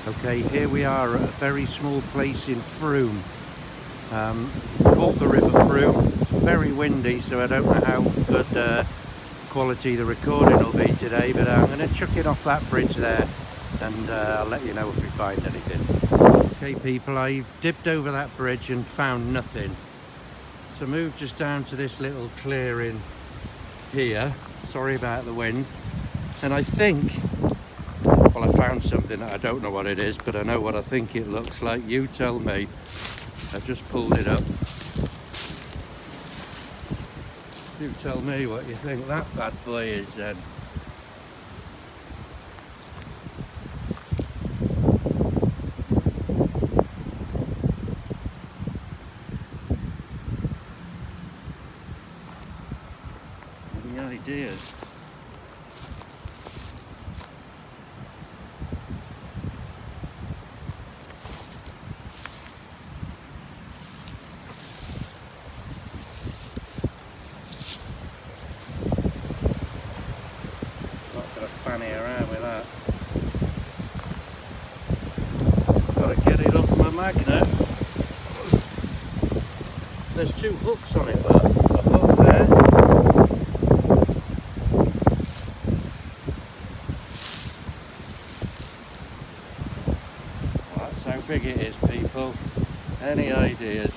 Okay, here we are at a very small place in Frome. Caught the river Frome. It's very windy, so I don't know how good quality the recording will be today, but I'm going to chuck it off that bridge there, and I'll let you know if we find anything. Okay people, I dipped over that bridge and found nothing. So moved just down to this little clearing here. Sorry about the wind. And I think, well, I found something that I don't know what it is, but I know what I think it looks like. You tell me. I've just pulled it up. You tell me what you think that bad boy is then. Any ideas? Fanny around with that. Got to get it off my magnet. There's two hooks on it, but a hook there. Well, that's how big it is, people. Any ideas?